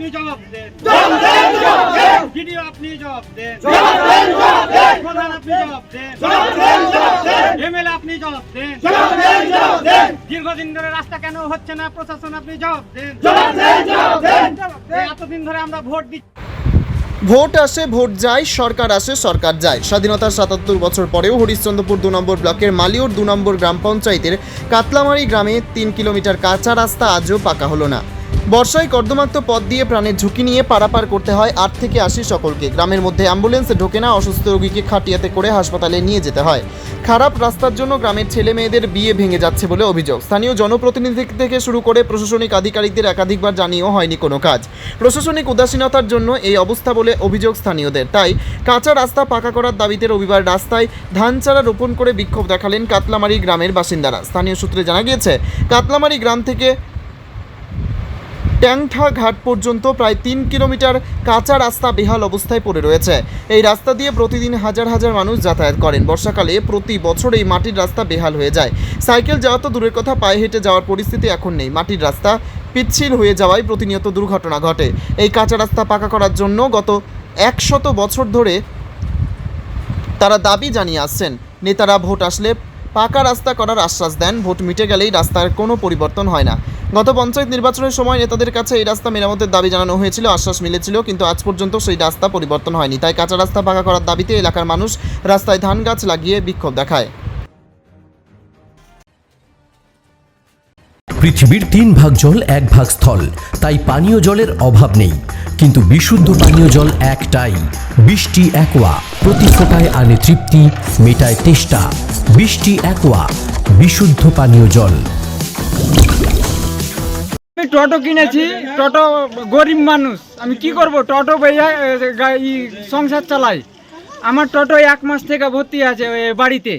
আপনি জবাব দেন, ভিডিও আপনি জবাব দেন, প্রধান আপনি জবাব দেন, এমএলএ আপনি জবাব দেন, দীর্ঘদিন ধরে রাস্তা কেন হচ্ছে না প্রশাসন আপনি জবাব দেন। এতদিন ধরে আমরা ভোট দিচ্ছি, ভোট আসে ভোট যায়, সরকার আসে সরকার যায়। স্বাধীনতার ৭৭ বছর পরেও হরিশ্চন্দ্রপুর ২ নম্বর ব্লকের মালিয়র ২ নম্বর গ্রাম পঞ্চায়েতের কাতলামারি গ্রামে ৩ কিলোমিটার কাঁচা রাস্তা আজও পাকা হলো না। বর্ষায় কর্দমাক্ত পথ দিয়ে প্রাণের ঝুঁকি নিয়ে পারাপার করতে হয় ৮ থেকে ৮০ সকলকে। গ্রামের মধ্যে অ্যাম্বুলেন্স ঢোকে না, অসুস্থ রোগীকে খাটিয়াতে করে হাসপাতালে নিয়ে যেতে হয়। খারাপ রাস্তার জন্য গ্রামের ছেলে মেয়েদের বিয়ে ভেঙে যাচ্ছে বলে অভিযোগ। স্থানীয় জনপ্রতিনিধি থেকে শুরু করে প্রশাসনিক আধিকারিকদের একাধিকবার জানিয়েও হয়নি কোনো কাজ। প্রশাসনিক উদাসীনতার জন্য এই অবস্থা বলে অভিযোগ স্থানীয়দের। তাই কাঁচা রাস্তা পাকা করার দাবিতে রবিবার রাস্তায় ধান চারা রোপণ করে বিক্ষোভ দেখালেন কাতলামারি গ্রামের বাসিন্দারা। স্থানীয় সূত্রে জানা গিয়েছে, কাতলামারি গ্রাম থেকে ট্যাংঠা ঘাট পর্যন্ত প্রায় ৩ কিলোমিটার কাঁচা রাস্তা বেহাল অবস্থায় পড়ে রয়েছে। এই রাস্তা দিয়ে প্রতিদিন হাজার হাজার মানুষ যাতায়াত করেন। বর্ষাকালে প্রতি বছর এই মাটির রাস্তা বেহাল হয়ে যায়। সাইকেল যাওয়া তো দূরের কথা, পায়ে হেঁটে যাওয়ার পরিস্থিতি এখন নেই। মাটির রাস্তা পিচ্ছিল হয়ে যাওয়ায় প্রতিনিয়ত দুর্ঘটনা ঘটে। এই কাঁচা রাস্তা পাকা করার জন্য গত ১০০ বছর ধরে তারা দাবি জানিয়ে আসছেন। নেতারা ভোট আসলে পাকা রাস্তা করার আশ্বাস দেন, ভোট মিটে গেলেই রাস্তার কোনো পরিবর্তন হয় না। গত পঞ্চায়েত নির্বাচনের সময় নেতাদের কাছে এই রাস্তা মেরামতের দাবি জানানো হয়েছিল, আশ্বাস মিলেছিল, কিন্তু আজ পর্যন্ত সেই রাস্তা পরিবর্তন হয়নি। তাই কাঁচা রাস্তা পাকা করার দাবিতে এলাকার মানুষ রাস্তায় ধান গাছ লাগিয়ে বিক্ষোভ দেখায়। পৃথিবীর ৩ ভাগ জল ১ ভাগ স্থল, তাই পানীয় জলের অভাব নেই। কিন্তু বিশুদ্ধ পানীয় জল একটাই, বৃষ্টি অ্যাকোয়া। প্রতি ফোঁটায় আনে তৃপ্তি, মেটায় তেষ্টা। বৃষ্টি অ্যাকোয়া, বিশুদ্ধ পানীয় জল। আমি টোটো কিনেছি, টোটো গরিব মানুষ, আমি কি করব? টোটো ভাইয়া সংসার চালাই। আমার টোটো ১ মাস থেকে ভর্তি আছে বাড়িতে,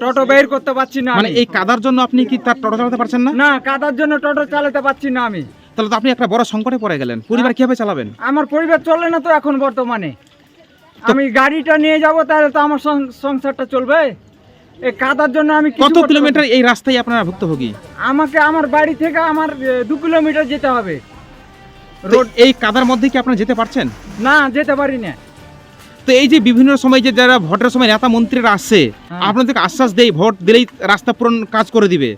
টোটো বের করতে পারছি না। মানে এই কাদার জন্য আপনি কি তার টোটো চালাতে পারছেন না? না, কাদার জন্য টোটো চালাতে পারছি না আমি। তাহলে তো আপনি একটা বড় সংকটে পড়ে গেলেন। পরিবার কিভাবে চালাবেন? আমার পরিবার চলে না তো এখন বর্তমানে। আমি গাড়িটা নিয়ে যাব, তাহলে তো আমার সংসারটা চলবে। এই কাদার জন্য আমি কত কিলোমিটার এই রাস্তায় আপনারা ভুক্তভোগী? আমাকে আমার বাড়ি থেকে আমার ২ কিলোমিটার যেতে হবে। রোড এই কাদার মধ্যে কি আপনারা যেতে পারছেন? না, যেতে পারি না। তো এই যে বিভিন্ন সময় যে যারা ভোটের সময় নেতা মন্ত্রীরা আসে, আপনাদেরকে আশ্বাস দেয় ভোট দিলেই রাস্তা পূরণ কাজ করে দিবে,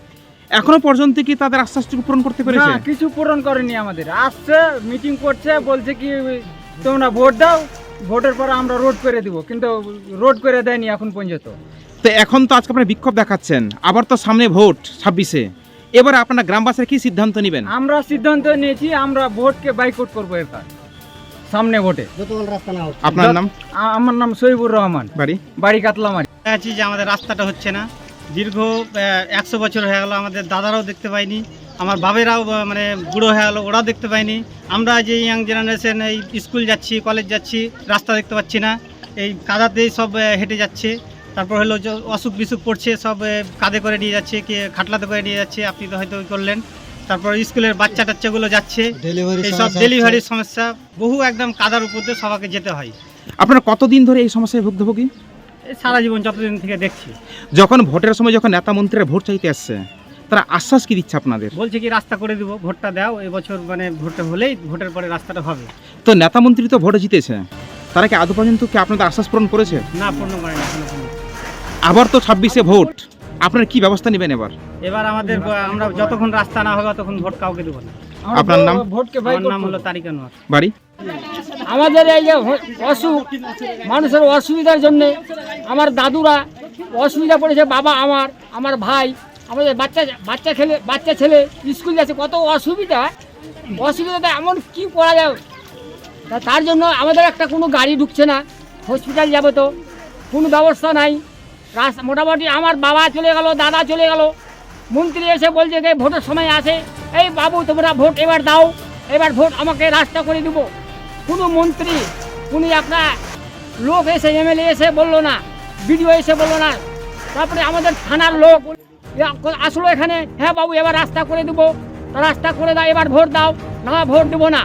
এখনো পর্যন্ত কি তাদের আশ্বাসটুকু পূরণ করতে পেরেছে? না, কিছু পূরণ করেনি। আমাদের আসছে, মিটিং করছে, বলছে কি তোমরা ভোট দাও, ভোটের পর আমরা রোড করে দিব, কিন্তু রোড করে দেয়নি এখন পর্যন্ত। তো এখন তো আজকে আপনারা বিক্ষোভ দেখাচ্ছেন, আবার তো সামনে ভোট ২৬-এ, এবার আপনারা গ্রামবাসীরা কি সিদ্ধান্ত নেবেন? আমরা সিদ্ধান্ত নিয়েছি, আমরা ভোটকে বাইকআউট করবো এবার সামনে ভোটে। আপনার নাম? আমার নাম সহিবুর রহমান, বাড়ি কাতলামারি। আছি যে আমাদের রাস্তাটা হচ্ছে না, দীর্ঘ ১০০ বছর হয়ে গেল, আমাদের দাদারাও দেখতে পাইনি, আমার বাবেরাও মানে বুড়ো হয়ে গেলো, ওরাও দেখতে পাইনি। আমরা যে ইয়াং জেনারেশন এই স্কুল যাচ্ছি, কলেজ যাচ্ছি, রাস্তা দেখতে পাচ্ছি না, এই কাদাতেই সব হেঁটে যাচ্ছে। তারপর হলো যে অসুখ বিসুখ পড়ছে, সব কাঁধে করে নিয়ে যাচ্ছে, কি খাটলাতে করে নিয়ে যাচ্ছে, আপনি তো হয়তো করলেন। তারপর স্কুলের বাচ্চা টাচ্চাগুলো যাচ্ছে, এই সব ডেলিভারির সমস্যা, বহু একদম কাদার উপর দিয়ে সবাইকে যেতে হয়। আপনারা কতদিন ধরে এই সমস্যায় ভুক্তভোগী? সারা জীবন যতদিন থেকে দেখছি। যখন ভোটের সময় যখন নেতা মন্ত্রীরা ভোট চাইতে আসছে, তারা আশ্বাস কি দিচ্ছে আপনাদের? বলছে কি রাস্তা করে দিব, ভোটটা দাও, এবছর মানে ভোটটা হলেই ভোটের পরে রাস্তাটা হবে। তো নেতা মন্ত্রী তো ভোটে জিতেছে, তারা কি আদৌ পর্যন্ত কি আপনাদের আশ্বাস পূরণ করেছে? না, পূর্ণ করে না। আবার তো ২৬-এ ভোট, আপনারা কি ব্যবস্থা নেবেন এবার? এবার আমাদের আমরা যতক্ষণ রাস্তা না হবে ততক্ষণ ভোট কাউকে দেবো না। আপনার নাম? ভোটকে আমার নাম হলো তারিক আনোয়ার, বাড়ি? আমাদের এই যে অসুখ, মানুষের অসুবিধার জন্য আমার দাদুরা অসুবিধা পড়েছে, বাবা আমার ভাই, আমাদের বাচ্চা ছেলে স্কুল যাচ্ছে, কত অসুবিধাটা এমন কি করা যায়। তার জন্য আমাদের একটা কোনো গাড়ি ঢুকছে না, হসপিটাল যাবে তো কোনো ব্যবস্থা নাই। রাস্তা মোটামুটি আমার বাবা চলে গেল, দাদা চলে গেল, মন্ত্রী এসে বলছে যে ভোটের সময় আসে, এই বাবু তোমরা ভোট এবার দাও, এবার ভোট আমাকে রাস্তা করে দেবো। কোনো মন্ত্রী, কোনো একটা লোক এসে, এমএলএ এসে বললো না, বিডিও এসে বললো না। তারপরে আমাদের থানার লোক আসলো এখানে, হ্যাঁ বাবু এবার রাস্তা করে দেবো, রাস্তা করে দাও, এবার ভোট দাও। না, ভোট দেবো না।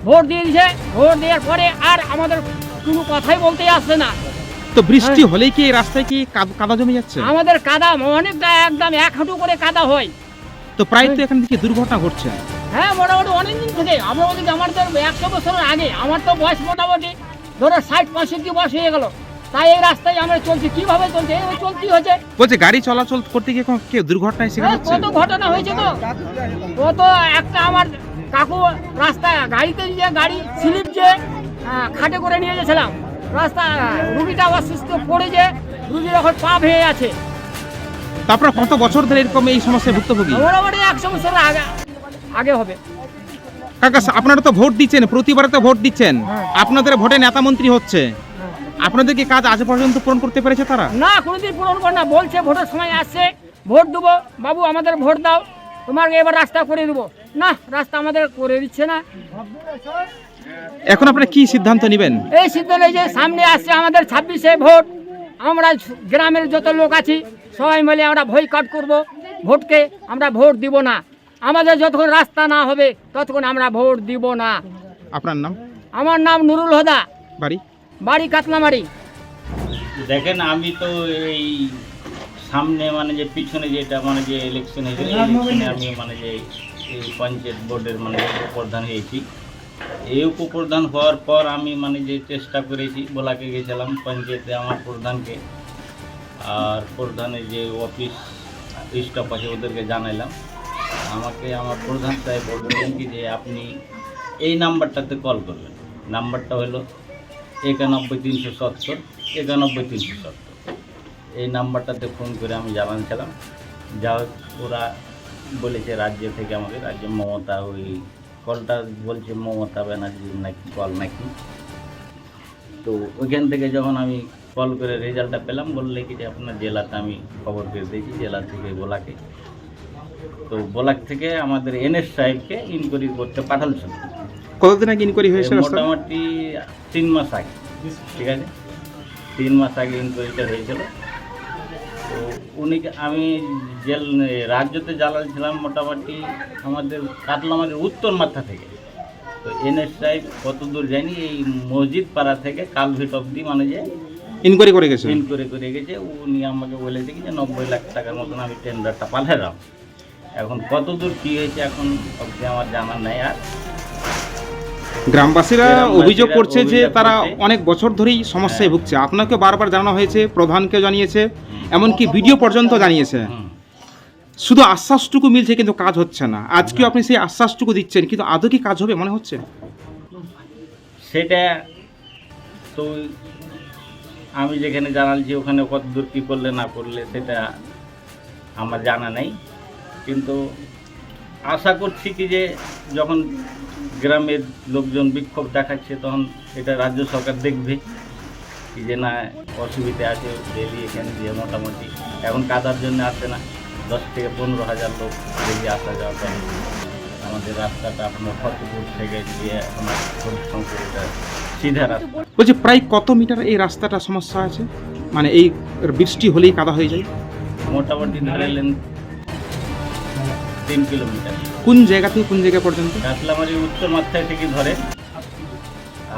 ভোট দিয়ে দিয়েছে, ভোট দেওয়ার পরে আর আমাদের কোনো কথাই বলতে আসছে না। তো বৃষ্টি হলেই কি এই রাস্তায় কি কাদা জমে যাচ্ছে? আমাদের কাদা অনেকটা, একদম ১ হাঁটু করে কাদা হয়। তো প্রায় তো এখান থেকে দুর্ঘটনা ঘটছে। হ্যাঁ মোটামুটি অনেক দিন থেকে আমরা ওদিকে আমার তো 100 বছরের আগে, আমার তো বয়স মোটামুটি ধরো 60-65 বয়স হয়ে গেল, তাই এই রাস্তায় আমরা চলছি। কিভাবে চলছে? এই চলতি হচ্ছে। বলছে গাড়ি চলাচল করতে গিয়ে কোনো কেউ দুর্ঘটনায় শিকার হচ্ছে? কত ঘটনা হয়েছে তো, কত একটা আমার কাকু রাস্তায় গাড়িতে নিয়ে গাড়ি স্লিপ যে খাটে করে নিয়ে গেছিলাম, রাস্তা রুগীটা অসুস্থ পড়েছে, রুগীর এখন পা ভেঙে আছে। তারপর কত বছর ধরে এরকম এই সমস্যায় ভুক্তভোগী? মোটামুটি 100 বছরের আগে হবে। কাকা আপনারা তো ভোট দিচ্ছেন, প্রতিবারে তো ভোট দিচ্ছেন, আপনাদের ভোটে নেতা মন্ত্রী হচ্ছে, আপনাদের কি কাজ আজ পর্যন্ত পূরণ করতে পেরেছে তারা? না, কোনোদিন পূরণ করে না। বলছে ভোটের সময় আসছে, ভোট দেবো বাবু, আমাদের ভোট দাও, তোমাকে এবার রাস্তা করে দেবো। না, রাস্তা আমাদের করে দিচ্ছে না। এখন আপনারা কি সিদ্ধান্ত নেবেন? এই সিদ্ধান্ত এই যে সামনে আসছে আমাদের 26-এ ভোট, আমরা গ্রামের যত লোক আছি সবাই মিলে আমরা বয়কট করব ভোটকে, আমরা ভোট দিব না। আমাদের যতক্ষণ রাস্তা না হবে ততক্ষণ আমরা ভোট দিব না। আপনার নাম? আমার নাম নুরুল হুদা, বাড়ি কাতলামারি। দেখেন, আমি তো এই সামনে মানে যে পিছনে যেটা মানে যে ইলেকশন হয়েছে, ইলেকশনে আমি মানে যে এই পঞ্চায়েত বোর্ডের মানে উপপ্রধান হয়েছি। এই উপপ্রধান হওয়ার পর আমি মানে যে চেষ্টা করেছি, বলাকে গেছিলাম পঞ্চায়েতে আমার প্রধানকে, আর প্রধানের যে অফিস স্টাফ আছে ওদেরকে জানাইলাম। আমাকে আমার প্রধান সাহেব বললেন কি যে আপনি এই নাম্বারটাতে কল করবেন। নাম্বারটা হলো 91-370 91-370। এই নাম্বারটাতে ফোন করে আমি জানাচ্ছিলাম। যা হোক, ওরা বলেছে রাজ্য থেকে আমাকে, রাজ্য মমতা, ওই কলটা বলছে মমতা ব্যানার্জির নাকি কল নাকি। তো ওইখান থেকে যখন আমি কল করে রেজাল্টটা পেলাম, বললে কি যে আপনার জেলাতে আমি খবর পেয়ে দিয়েছি, জেলা থেকে বোলাকে। তো বোলাক থেকে আমাদের এনএস সাহেবকে ইনকোয়ারি করতে পাঠালছিল। কতদিন আগে ইনকোয়ারি হয়েছে? মোটামুটি 3 মাস আগে, ঠিক আছে, 3 মাস আগে ইনকোয়ারিটা হয়েছিল। তো উনিকে আমি রাজ্যতে জ্বালাচ্ছিলাম মোটামুটি আমাদের কাতলামারির উত্তর মাথা থেকে। তো এনএস সাহেব কত দূর যায়নি, এই মসজিদ পাড়া থেকে কালভিট অব্দি মানে যে ইনকোয়ারি করে গেছে। উনি আমাকে বলেছে কি যে 90 লাখ টাকার মতন আমি টেন্ডারটা পাঠালাম। এখন কত দূর কী হয়েছে এখন অবধি আমার জানা নাই। আর গ্রামবাসীরা অভিযোগ করছে যে তারা অনেক বছর ধরেই সমস্যায় ভুগছে। আপনাকে বারবার জানানো হয়েছে, প্রধানকে জানিয়েছে, এমনকি ভিডিও পর্যন্ত জানিয়েছে। শুধু আশ্বাসটুকু মিলছে কিন্তু কাজ হচ্ছে না। আজকেও আপনি সেই আশ্বাসটুকু দিচ্ছেন, কিন্তু আদৌ কি কাজ হবে মনে হচ্ছে? সেটা তো আমি যেখানে জানালছি ওখানে কত দূর কী করলে না করলে সেটা আমার জানা নেই। কিন্তু আশা করছি কি যে যখন গ্রামের লোকজন বিক্ষোভ দেখাচ্ছে তখন এটা রাজ্য সরকার দেখবে কি যে না অসুবিধা আছে। ডেলি এখানে দিয়ে মোটামুটি এখন কাদার জন্য আসে না, 10 থেকে 15,000 লোক ডেলি আসা যাওয়া করে। আমাদের রাস্তাটা আপনার ফতেপুর থেকে দিয়ে আপনার এটা সিধা রাস্তা। বলছি প্রায় কত মিটার এই রাস্তাটা সমস্যা আছে? মানে এই বৃষ্টি হলেই কাদা হয়ে যায়? মোটামুটি ধরেলেন 3 কিলোমিটার। কোন জায়গা থেকে কোন জায়গা পর্যন্ত? কাতলামারির উত্তর মাথায় থেকে ধরে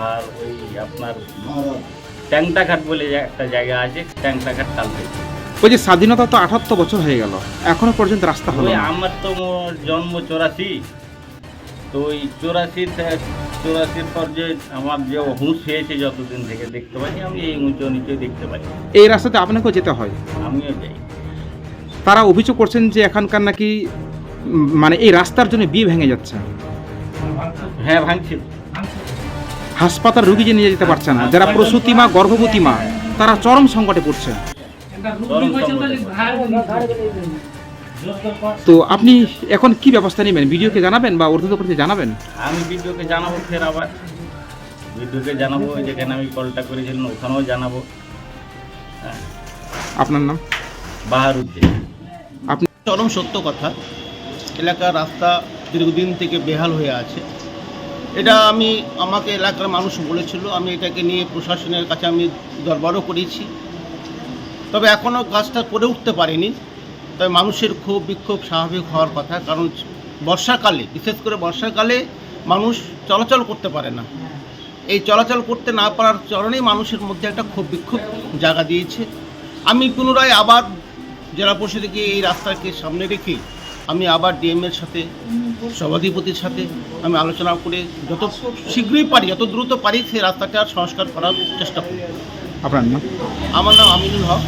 আর ওই আপনার ট্যাংটাঘাট বলে একটা জায়গা আছে, ট্যাংটাঘাট কালকে। বলছি স্বাধীনতা তো 78 বছর হয়ে গেল, এখনো পর্যন্ত রাস্তা হলো না। আমার তো জন্ম 84, তো ওই 84 পর যে আমার যে হুঁশ হয়েছে যতদিন থেকে দেখতে পাই, আমি এই উঁচু নিচে দেখতে পাই। এই রাস্তাতে আপনাকেও যেতে হয়? আমিও যাই। তারা অভিযোগ করছেন যে এখানকার নাকি মানে এই রাস্তার জন্য বিয়ে ভেঙে যাচ্ছে। হ্যাঁ, ভাঙছে। হাসপাতাল রোগী যে নিয়ে যেতে পারছে না, যারা প্রসূতি মা, গর্ভবতী মা, তারা চরম সংকটে পড়ছে। তো আপনি এখন কি ব্যবস্থা নেবেন? ভিডিওকে জানাবেন বা ঊর্ধ্বতনকে জানাবেন? আমি ভিডিওকে জানাবো, ফের আবার ভিডিওকে জানাবো, যেখানে আমি কলটা করেছিলাম ওখানেও জানাবো। হ্যাঁ। আপনার নাম? বাহারুদ্দিন। আপনি? চরম সত্য কথা, এলাকার রাস্তা দীর্ঘদিন থেকে বেহাল হয়ে আছে। এটা আমাকে এলাকার মানুষ বলেছিল, আমি এটাকে নিয়ে প্রশাসনের কাছে আমি দরবারও করেছি, তবে এখনও কাজটা করে উঠতে পারিনি। তবে মানুষের ক্ষোভ বিক্ষোভ স্বাভাবিক হওয়ার কথা, কারণ বর্ষাকালে, বিশেষ করে বর্ষাকালে মানুষ চলাচল করতে পারে না। এই চলাচল করতে না পারার কারণেই মানুষের মধ্যে একটা ক্ষোভ বিক্ষোভ জায়গা দিয়েছে। আমি পুনরায় আবার জেলা পরিষদকে এই রাস্তাকে সামনে রেখে আমি আবার ডিএমের সাথে সভাধিপতির সাথে আমি আলোচনা করে যত শীঘ্রই পারি, যত দ্রুত পারি সেই রাস্তাটার সংস্কার করার চেষ্টা করি। আপনার নাম? আমার নাম আমিনুল হক,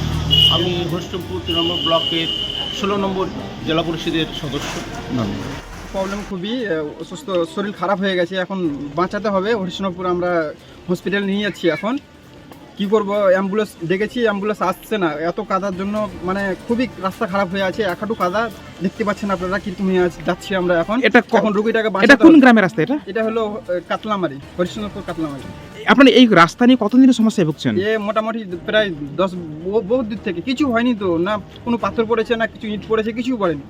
আমি হরিশ্চন্দ্রপুর 3 নম্বর ব্লকের 16 নম্বর জেলা পরিষদের সদস্য। প্রবলেম খুবই অসুস্থ, শরীর খারাপ হয়ে গেছে, এখন বাঁচাতে হবে। হরিশ্চন্দ্রপুর আমরা হসপিটাল নিয়ে যাচ্ছি। এখন কি করব, অ্যাম্বুলেন্স ডেকেছি, অ্যাম্বুলেন্স আসছে না, এত কাদার জন্য মানে খুবই রাস্তা খারাপ হয়ে আছে। এক হাঁটু কাদা, দেখতে পাচ্ছেন আপনারা কিরকম হয়ে যাচ্ছি আমরা এখন। এখন রুগীটাকে এটা বাঁচাতে কোন হবে। গ্রামের রাস্তা এটা? এটা হলো কাতলামারি, হরিশ্চন্দ্রপুর কাতলামারি। আপনারা এই রাস্তা নিয়ে কতদিনের সমস্যায় ভুগছেন? এ মোটামুটি প্রায় 10 বহু দূর থেকে, কিছু হয়নি তো, না কোনো পাথর পড়েছে, না কিছু ইট পড়েছে, কিছু পড়েনি।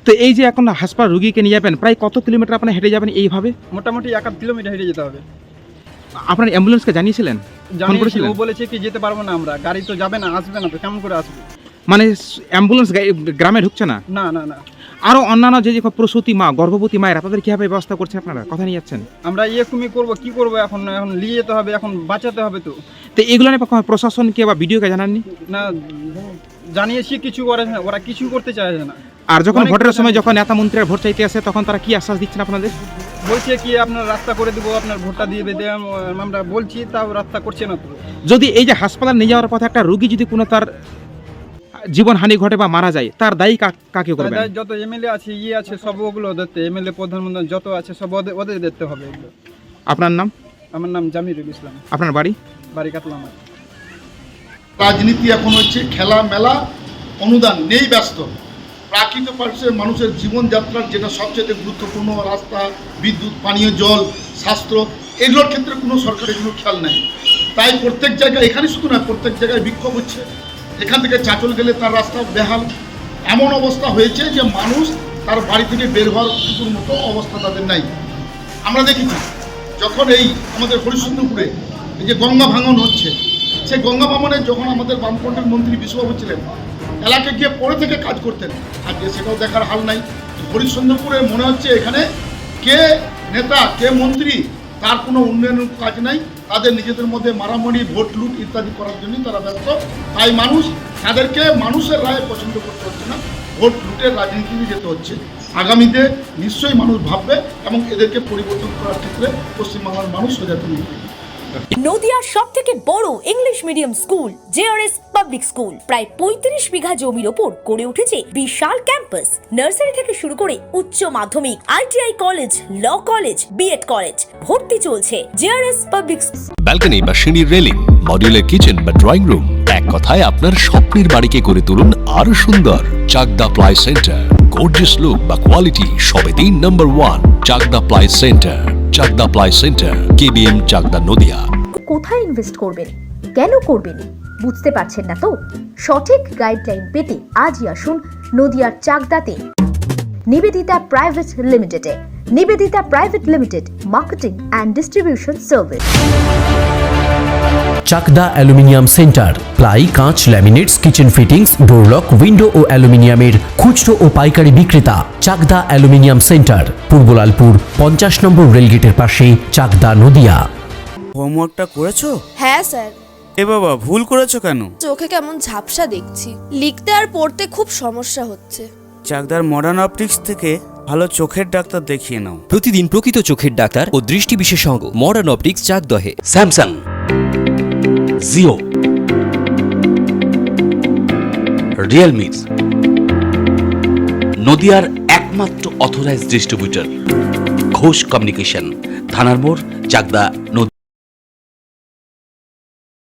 তো এই যে এখন হাসপাতাল রুগীকে নিয়ে যাবেন, প্রায় কত কিলোমিটার আপনারা হেঁটে যাবেন এইভাবে? মোটামুটি 1-8 কিলোমিটার হেঁটে যেতে হবে। আপনার অ্যাম্বুলেন্সকে জানিয়েছিলেন? ফোন জানিয়েছি, করেছিলেন? ও বলেছে কি যেতে পারবো না আমরা, গাড়ি তো যাবে না, আসবে না তো, কেমন করে আসবে? মানে অ্যাম্বুলেন্স গ্রামে ঢুকছে না? না না না, আরও অন্যান্য যে প্রসূতি মা, গর্ভবতী মায়েরা, তাদের কীভাবে ব্যবস্থা করছেন আপনারা? কথা নিয়ে যাচ্ছেন? আমরা এরকমই করবো, কি করবো এখন, এখন নিয়ে যেতে হবে, এখন বাঁচাতে হবে তো। তো এগুলো নিয়ে প্রশাসনকে বা ভিডিওকে জানাননি? না, জানিয়েছি, কিছু করে না, ওরা কিছু করতে চাইছে না। আর যখন অনেক ভোটের কথা সময় যখন নেতা মন্ত্রীরা ভোট চাইতে আসে, তখন তারা কি আশ্বাস দিচ্ছেন আপনাদের? বলছে কি আপনার রাস্তা করে দেবো, আপনার ভোটটা দিয়ে দেবে, আমরা বলছি, তাও রাস্তা করছে না তো। যদি এই যে হাসপাতাল নিয়ে যাওয়ার পথে একটা রোগী যদি কোনো তার জীবনহানি ঘটে বা মারা যায়, তার দায়ী কাকে করবেন? তাই যত এমএলএ আছে, আছে, সব ওগুলো দেখতে, এমএলএ প্রধানমন্ত্রী যত আছে সব ওদের দেখতে হবে এগুলো। আপনার নাম? আমার নাম জামিরুল ইসলাম, আপনার বাড়ি? বাড়ি কাতলামারি। রাজনীতি এখন হচ্ছে খেলা মেলা, অনুদান নেই, ব্যস্ত। প্রাকৃত পরিবেশে মানুষের জীবনযাত্রার যেটা সবচেয়ে গুরুত্বপূর্ণ, রাস্তা, বিদ্যুৎ, পানীয় জল, স্বাস্থ্য, এগুলোর ক্ষেত্রে কোনো সরকারের কোনো খেয়াল নেই। তাই প্রত্যেক জায়গায়, এখানে শুধু না, প্রত্যেক জায়গায় বিক্ষোভ হচ্ছে। এখান থেকে চাঁচল গেলে তার রাস্তা বেহাল, এমন অবস্থা হয়েছে যে মানুষ তার বাড়ি থেকে বের হওয়ার কিছুর মতো অবস্থা তাদের নাই। আমরা দেখেছি যখন এই আমাদের হরিশ্চন্দ্রপুরে এই যে গঙ্গা ভাঙন হচ্ছে, সেই গঙ্গা ভাঙনে যখন আমাদের বামফ্রন্টের মন্ত্রী বিশ্ববাবু ছিলেন, এলাকায় গিয়ে পড়ে থেকে কাজ করতেন, আজকে সেটাও দেখার হাল নাই। হরিশ্চন্দ্রপুরে মনে হচ্ছে এখানে কে নেতা, কে মন্ত্রী, তার কোনো উন্নয়নের কাজ নাই। তাদের নিজেদের মধ্যে মারামারি, ভোট লুট ইত্যাদি করার জন্যই তারা ব্যস্ত। তাই মানুষ তাদেরকে মানুষের রায় পছন্দ করতে হচ্ছে না, ভোট লুটের রাজনীতিতে যেতে হচ্ছে। আগামীতে নিশ্চয়ই মানুষ ভাববে এবং এদেরকে পরিবর্তন করার ক্ষেত্রে পশ্চিমবাংলার মানুষ সচেতন হবে। নদিয়ার সবথেকে বড় English medium school JRS public school প্রায় 35 বিঘা জমির ওপর গড়ে উঠেছে বিশাল ক্যাম্পাস। নার্সারি থেকে শুরু করে উচ্চ মাধ্যমিক, ITI college, law college, B Ed college, ভর্তি চলছে জেআরএস পাবলিক। ব্যালকনি বা সিঁড়ির রেলিং, মডিউলার কিচেন বা ড্রয়িং রুম, এক কথায় আপনার স্বপ্নের বাড়িকে করে তুলুন আরো সুন্দর। Chakdah ply centre, gorgeous look বা কোয়ালিটি সবে 3 number 1 Chakdah ply centre. Chakdah ply centre, KBM, Chakdah, Nadia. কোথায় ইনভেস্ট করবেন, কেন করবেন বুঝতে পারছেন না তো? সঠিক গাইডলাইন পেতে আজই আসুন নদিয়ার চাকদাতে নিবেদিতা প্রাইভেট লিমিটেডে। Nibedita private limited, marketing and distribution service. Chakdah aluminium centre, ply, কাঁচ, laminates, kitchen fittings, door lock, window ও অ্যালুমিনিয়ামের খুচরো ও পাইকারি বিক্রেতা। Chakdah aluminium centre, Purbalalpur 50 number রেলগেটের পাশে, চাকদা, নদিয়া। হোমওয়ার্কটা করেছো? হ্যাঁ স্যার। এ বাবা, ভুল করেছো কেন? চোখে কেমন ঝাপসা দেখছি, লিখতে আর পড়তে খুব সমস্যা হচ্ছে। চাকদার মডার্ন অপটিক্স থেকে ভালো চোখের ডাক্তার দেখিয়ে নাও। প্রতিদিন প্রকৃত চোখের ডাক্তার ও দৃষ্টি বিশেষজ্ঞ মডার্ন অপটিক্স, চাকদহে। স্যামসাং, জিও, রিয়েলমি, নদিয়ার একমাত্র অথরাইজড ডিস্ট্রিবিউটর ঘোষ কমিউনিকেশন, থানার মোড়, চাকদা, নদিয়া।